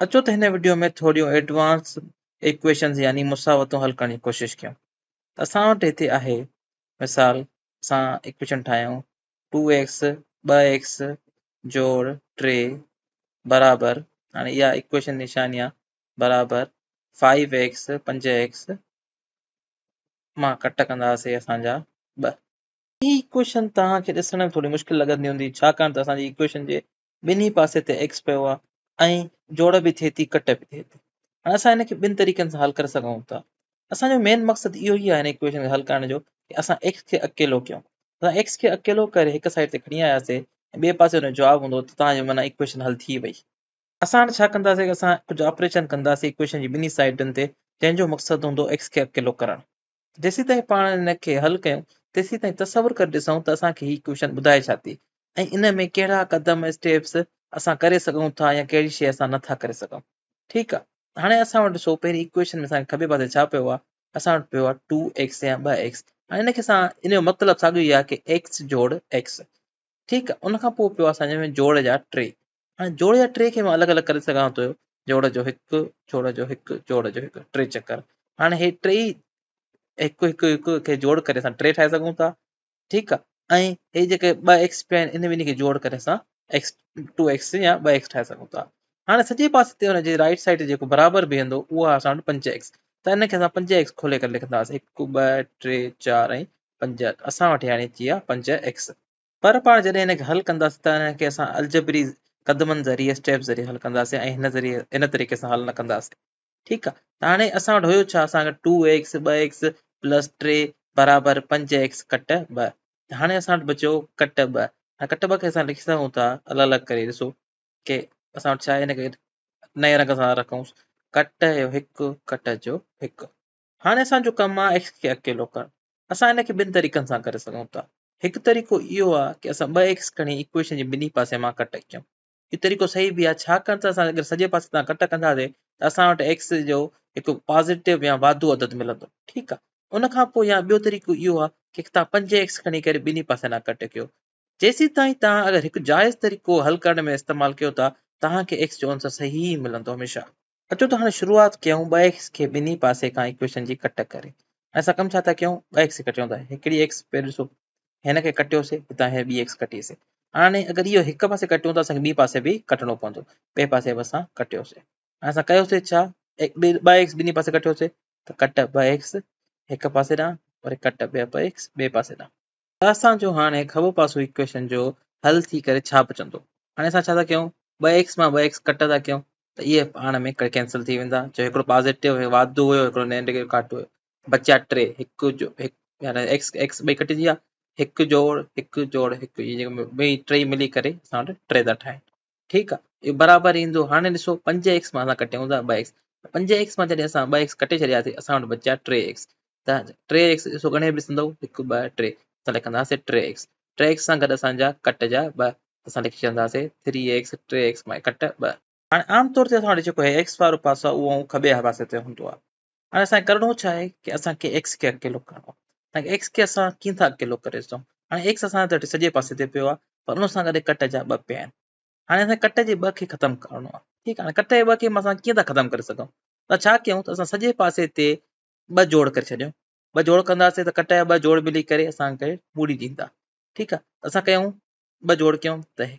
अचो त हिन वीडियो में थोड़ियूं एडवांस इक्वेशन्स यानी मुसावतूं हल करण जी कोशिश कयूं। त असां वटि हिते आहे मिसाल असां इक्वेशन ठाहियूं 2x 2x जोड़ 3 बराबर हाणे इहा इक्वेशन निशानी आहे बराबर 5x 5x मां कट कंदासीं असांजा 2। ही इक्वेशन तव्हांखे ॾिसण में थोड़ी मुश्किल लॻंदी हूंदी छाकाणि त असांजी इक्वेशन जे ॿिन्ही पासे ते x पियो आहे ऐं जोड़ बि थिए थी कट बि थिए थी। हाणे असां हिनखे ॿिनि तरीक़नि सां हल करे सघूं था। असांजो मेन मक़सदु इहो ई आहे हिन इक्वेशन खे हल करण जो कि असां x खे अकेलो कयूं। असां x खे अकेलो करे हिक साइड ते खणी आयासीं ऐं ॿिए पासे हुनजो जवाबु हूंदो त तव्हांजो माना इक्वेशन हल थी वई। असां हाणे छा कंदासीं कि असां कुझु ऑपरेशन कंदासीं इक्वेशन जी ॿिन्ही साइडुनि ते जंहिंजो मक़सदु हूंदो x खे अकेलो करणु। जेसीं ताईं पाण हिनखे हल कयूं तेसीं ताईं तसवुरु करे ॾिसूं त असांखे ही इक्वेशन ॿुधाए छा थी ऐं इन में कहिड़ा क़दम स्टेप्स असां करे सघूं था या कहिड़ी शइ असां नथा करे सघूं। ठीकु आहे। हाणे असां वटि ॾिसो पहिरीं इक्वेशन में असांखे खॿे पासे छा पियो आहे, असां वटि पियो आहे 2x या 2x। हाणे हिनखे असां इन जो मतिलबु साॻियो ई आहे कि x जोड़ x। ठीकु आहे। उन खां पोइ पियो आहे असांजे में जोड़ जा 3। हाणे जोड़ जा 3 खे मां अलॻि अलॻि करे सघां थो। जोड़ जो 1 जोड़ जो 1 जोड़ जो 1 3 चकर। हाणे हे 3 हिकु हिकु हिकु खे जोड़ करे असां 3 ठाहे सघूं था। ठीकु आहे। ऐं हे जेके 2x पिया आहिनि इन ॿिन्ही खे जोड़ करे असां x 2x या 2x ठाहे सघूं था। हाणे सॼे पासे ते हुनजे राइट साइड ते जेको बराबर बीहंदो उहो आहे असां वटि 5x। त हिनखे असां 5x खोले करे लिखंदासीं 1 2 3 4 ऐं 5। असां वटि हाणे अची विया 5x। पर पाण जॾहिं हिनखे हल कंदासीं त हिनखे असां अलजबरी क़दमनि ज़रिए स्टेप ज़रिए हल कंदासीं ऐं हिन तरीक़े सां हल न कंदासीं। ठीकु आहे। त हाणे असां वटि हुयो छा, असांखे 2x 2x प्लस 3 बराबर 5x कट 2। हाणे असां वटि बचियो कट 2। कट 2 खे असां लिखी सघूं था अलॻि अलॻि करे। ॾिसो कि असां वटि छा आहे, हिनखे नए रंग सां रखूं कट जो 1 कट जो 1। हाणे असांजो कमु आहे x खे अकेलो करणु। असां हिनखे ॿिनि तरीक़नि सां करे सघूं था। हिकु तरीक़ो इहो आहे कि असां 2x खणी इक्वेशन जे ॿिन्ही पासे मां कट कयूं। इहो तरीक़ो सही बि आहे छाकाणि त असां अगरि सॼे पासे तां कट कंदासीं त असां वटि x जो हिकु पॉज़िटिव या वाधू अदद मिलंदो। ठीकु आहे। उन खां पोइ या ॿियो तरीक़ो इहो आहे कि तव्हां 5x खणी करे ॿिन्ही पासे तां कट कयो। जेसीं ताईं तव्हां अगरि हिकु जाइज़ तरीक़ो हल करण में इस्तेमालु कयो था तव्हांखे x जो आंसर सही मिलंदो हमेशह। अचो त हाणे शुरूआत कयूं 2x खे ॿिन्ही पासे खां इक्वेशन जी कट करे। असां कमु छा था कयूं, 2x खे कटियूं था। हिकिड़ी x पहिरियों ॾिसो हिनखे कटियोसीं, हितां हे ॿी x कटीसीं। हाणे अगरि इहो हिक पासे कटियूं था असांखे ॿी पासे बि कटणो पवंदो। ॿिए पासे बि असां कटियोसीं। हाणे असां कयोसीं छा, 2x ॿिन्ही पासे कटियोसीं त कट 2x हिक पासे ॾांहुं वरी कट 2x ॿिए पासे ॾांहुं। त असांजो हाणे खॿो पासो इक्वेशन जो हल थी करे छा बचंदो। हाणे असां छा था कयूं, 2x मां 2x कट था कयूं त इहे पाण में कैंसिल थी वेंदा। जो हिकिड़ो पॉज़िटिव वाधू हुयो हिकिड़ो नेगेटिव घटि हुयो। बचिया 3 हिकु जो हिकु यानी x ॿई कटिजी विया। 1 जोड़ 1 जोड़ 1 इहे जेके ॿई टई मिली करे असां वटि 3 था ठाहिनि। ठीकु आहे। इहो बराबरि ईंदो। हाणे ॾिसो 5x मां असां कटियूं था 2x। 5x मां जॾहिं असां 2x कटे छॾियासीं असां वटि बचिया 3x। त 3x ॾिसो घणे बि ॾिसंदव 1 2 3 असां लिखंदासीं 3x। 3x सां गॾु असांजा कट जा 2 असां लिखी छॾंदासीं 3x 3x मां कट 2। हाणे आमतौर ते असां वटि जेको आहे x वारो पासो आहे उहो खॿे पासे ते हूंदो आहे। हाणे असांखे करिणो छा आहे कि असांखे x खे अकेलो करिणो आहे। x खे असां कीअं था अकेलो करे ॾिसूं। हाणे x असां वटि सॼे पासे ते पियो आहे पर उन सां गॾु कट जा 2 पिया आहिनि। हाणे असां कट जे 2 खे ख़तमु करिणो आहे। ठीकु आहे। हाणे कट जे 2 खे असां कीअं था ख़तमु करे सघूं, त छा कयूं त असां सॼे पासे ते 2 जोड़ करे छॾियूं। 2 जोड़ कंदासीं त कट जा 2 जोड़ मिली करे असांखे ॿुड़ी ॾींदा। ठीकु आहे। असां कयूं 2 जोड़ कयूं त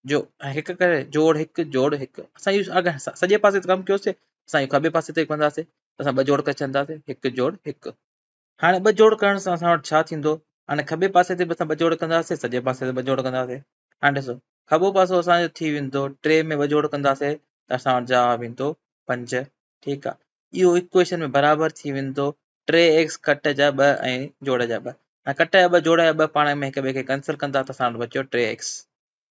जो 1 करे जोड़ 1 जोड़ 1 असां इहो अगरि सॼे पासे ते कमु कयोसीं असां इहो खॿे पासे ते कंदासीं असां 2 जोड़ करे छॾंदासीं 1 जोड़ 1। हाणे 2 जोड़ करण सां असां वटि छा थींदो, हाणे खॿे पासे ते बि असां 2 जोड़ कंदासीं सॼे पासे ते 2 जोड़ कंदासीं। हाणे ॾिसो खॿो पासो असांजो थी वेंदो 3 में 2 जोड़ कंदासीं त असां वटि जवाबु ईंदो 5। ठीकु आहे। इहो इक्वेशन में बराबरि थी वेंदो 3x कट जा 2 ऐं जोड़ जा 2। ऐं कट जा 2 जोड़ जा 2 पाण में हिक ॿिए खे कैंसिल कंदा त असां वटि बचियो 3x।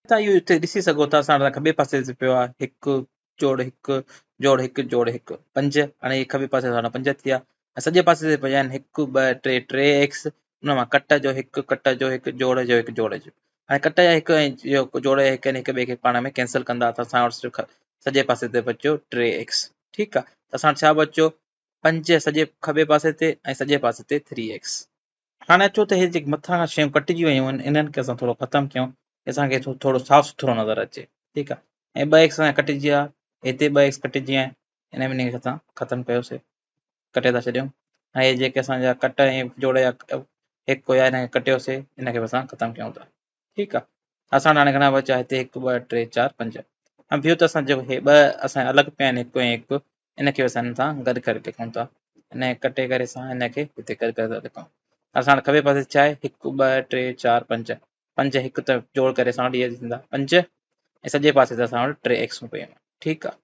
तव्हां इहो हिते ॾिसी सघो था असां वटि खॿे पासे ते पियो आहे 1 जोड़ 1 जोड़ 1 जोड़ 1 5। हाणे इहे खॿे पासे वारा 5 थी विया ऐं सॼे पासे ते पिया आहिनि 1 2 3 3x उन मां कट जो 1 कट जो 1 जोड़ जो 1 जोड़ जो। हाणे कट जा 1 ऐं जोड़ जा 1 हिक ॿिए खे पाण में कैंसिल कंदा त असां वटि सिर्फ़ु सॼे पासे ते बचियो 3x। ठीकु आहे। त असां वटि छा बचियो 5 सॼे खॿे पासे ते ऐं सॼे पासे ते 3x। हाणे अचो त हे जेके मथां खां शयूं कटिजी वियूं आहिनि इन्हनि खे असां थोरो ख़तमु कयूं असांखे थोरो साफ़ सुथरो नज़र अचे। ठीकु आहे। ऐं 2x कटिजी विया हिते 2x कटिजी आहिनि, इन मीनिंग खे असां ख़तमु कयोसीं, कटे था छॾियूं। ऐं हे जेके असांजा कट ऐं जोड़ जा हिकु हुया हिनखे कटियोसीं, इनखे बि असां ख़तमु कयूं था। ठीकु आहे, असां हाणे घणा बचिया हिते 1 2 3 4 5। ऐं ॿियो त असां जेको हे 2 असां अलॻि पिया आहिनि हिकु ऐं हिकु, इनखे असां हिन सां गॾु करे लिखूं था। इनखे कटे करे असां हिनखे हिते गॾु करे था लिखूं। असां हाणे खॿे पासे छा आहे 1 2 3 4 5, 5 हिकु त जोड़ करे असां वटि इहे थींदा 5 ऐं सॼे पासे ते असां वटि 3x पियूं आहिनि। ठीकु आहे,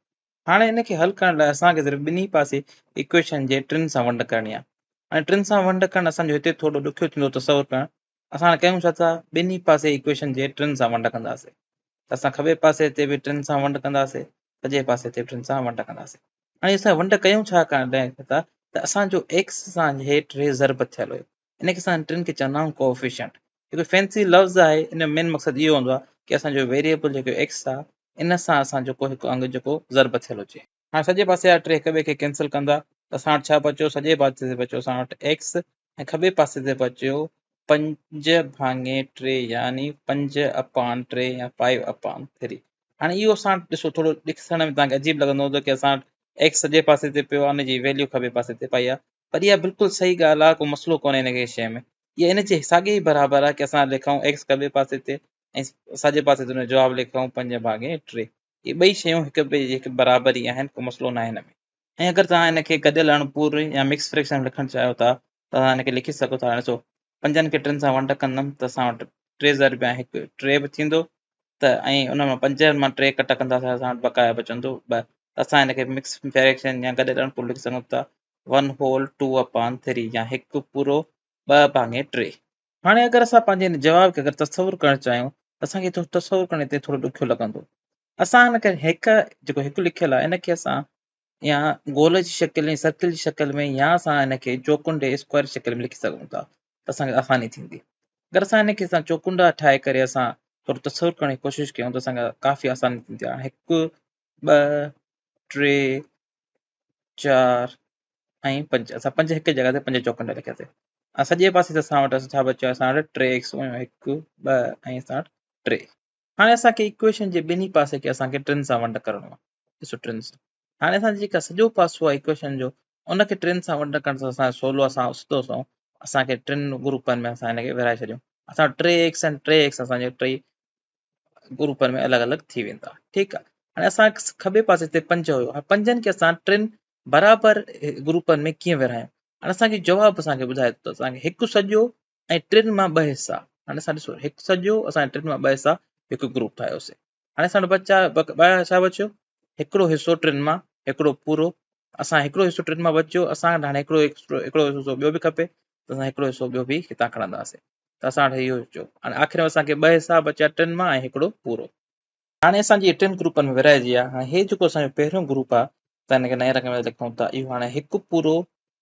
हाणे हिनखे हल करण लाइ असांखे सिर्फ़ु ॿिन्ही पासे इक्वेशन जे टिनि सां वंड करणी आहे। ऐं टिनि सां वंड करणु असांजो हिते थोरो ॾुखियो थींदो तसवुरु करणु। असां हाणे कयूं छा था, ॿिन्ही पासे इक्वेशन जे टिनि सां वंड कंदासीं। त असां खॿे पासे ते बि टिनि सां वंड कंदासीं, सॼे पासे ते टिनि सां वंड कंदासीं। हाणे असां वंड कयूं छा करण लाइ था, त असांजो एक्स सां हेठि टे ज़र्ब थियल हुयो, इनखे असां टिनि खे चवंदा आहियूं कोएफिशिएंट। हिकु फैंसी लफ़्ज़ आहे, इन जो मेन मक़सदु इहो हूंदो आहे की असांजो वेरिएबल जेको एक्स आहे इन सां असां जेको हिकु अंग जेको ज़र्ब थियल हुजे। हाणे सॼे पासे जा टे हिक ॿिए खे कैंसिल कंदा त असां वटि छा बचियो, सॼे पासे ते बचियो असां वटि एक्स ऐं खॿे पासे ते बचियो 5/3 यानी 5/3 या 5/3। हाणे इहो असां ॾिसो थोरो ॾिसण में तव्हांखे अजीब लॻंदो हूंदो की असां एक्स सॼे पासे ते पियो आहे, हुनजी वैल्यू खॿे पासे ते पई आहे, पर इहा बिल्कुलु सही ॻाल्हि आहे, को मसइलो कोन्हे हिन शइ में। इहा इन जे साॻे ई बराबरि आहे की असां लिखूं एक्स खॿे पासे ते ऐं साॼे पासे ते हुनजो जवाबु लिखूं 5/3। इहे ॿई शयूं हिक ॿिए जी हिकु बराबरि ई आहिनि, को मसइलो न आहे हिन में। ऐं अगरि तव्हां हिनखे गॾियल अणपूर या मिक्स फ्रैक्शन लिखणु चाहियो था त तव्हां हिनखे लिखी सघो था। ॾिसो 5 खे 3 सां वंड कंदमि त असां वटि 3 ज़र्ब या हिकु 3 बि थींदो, त ऐं उन मां 5 मां 3 कट कंदासीं असां वटि बक़ाया बचंदो 2। त असां हिनखे मिक्स फ्रैक्शन या गॾियल अणपूर लिखी सघूं था 1/2/3 या 1 पूरो 2/3। हाणे अगरि असां पंहिंजे हिन जवाब खे अगरि तसवुरु करणु चाहियूं त असांखे तसवुरु करण हिते थोरो ॾुखियो लॻंदो। असां हिनखे जेको हिकु लिखियलु आहे इनखे असां या गोल जी शकिल ऐं सर्किल जी शकिल में या असां हिनखे चौकुंड स्क्वायर जी शकिल में लिखी सघूं था, त असांखे आसानी थींदी। अगरि असां हिनखे असां चौकुंडा ठाहे करे असां थोरो तसवुरु करण जी कोशिशि कयूं त असांखे काफ़ी आसानी थींदी आहे। 1 2 3 4 ऐं 5, असां 5 हिकु जॻह ते 5 चौकुंडा लिखियासीं। सॼे पासे ते असां वटि छा बचियो, असां वटि 3x 1 2 ऐं असां वटि 3। हाणे असांखे इक्वेशन जे ॿिन्ही पासे खे असांखे टिनि सां वंड करणो आहे। ॾिसो टिनि सां, हाणे असांजी जेका सॼो पासो आहे इक्वेशन जो उनखे टिनि सां वंड करण सां असांजो सवलो असां सिधो सौ असांखे टिनि ग्रुपनि में असां हिनखे विराए छॾियूं। असां 3x ऐं 3x असांजे टई ग्रुपनि में अलॻि अलॻि थी वेंदा। ठीकु आहे, हाणे असां खॿे पासे ते 5 हुयो, हाणे 5 खे असां टिनि बराबरि ग्रुपनि में कीअं विरायूं। हाणे असांखे जवाबु असांखे ॿुधाए थो, असांखे हिकु सॼो ऐं 3 मां 2 हिसा। हाणे असां ॾिसो हिकु सॼो असां 3 मां 2 हिसा हिकु ग्रुप ठाहियोसीं। हाणे असां वटि छा बचियो, हिकिड़ो हिसो 3 मां हिकिड़ो पूरो। असां हिकिड़ो हिसो 3 मां बचियो, असां वटि हाणे हिकिड़ो हिसो ॿियो बि खपे, त असां हिकिड़ो हिसो ॿियो बि हितां खणंदासीं। त असां वटि इहो थियो। हाणे आख़िर में असांखे 2 हिसा बचिया 3 मां ऐं हिकिड़ो पूरो। हाणे असांजी 3 ग्रुपनि में विराइजी आहे। हाणे हे जेको असांजो पहिरियों ग्रुप आहे त हिनखे नए रंग में लिखूं था। इहो हाणे हिकु पूरो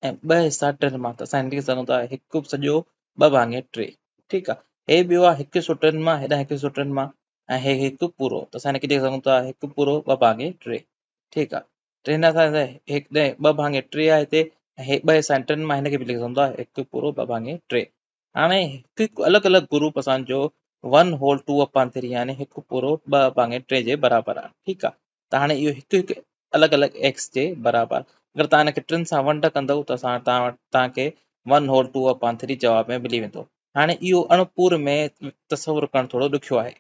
ऐं 2 हिसा 3 मां, त असां लिखी सघूं था हिकु सॼो 2/3। ठीकु आहे, हे ॿियो आहे हिकु हिसो 3 मां, हेॾां हिकु हिसो 3 मां ऐं हे हिकु पूरो, त असां हिनखे लिखी सघूं था हिकु पूरो 2/3। ठीकु आहे, त हिन सां 2/3 आहे हिते, हे 2 हिसा 3 मां हिनखे बि लिखी सघूं था हिकु पूरो 2/3। हाणे हिकु अलॻि अलॻि ग्रुप असांजो 1/2/3 यानी हिकु पूरो 2/3 जे बराबरि आहे। ठीकु आहे, त हाणे इहो हिकु हिकु अलॻि अलॻि एक्स जे बराबरि, अगरि तव्हां हिनखे 3 सां वंड कंदव त तव्हांखे 1/2/3 जवाब में मिली वेंदो। हाणे इहो अणपूर में तसवुरु करणु थोरो ॾुखियो आहे।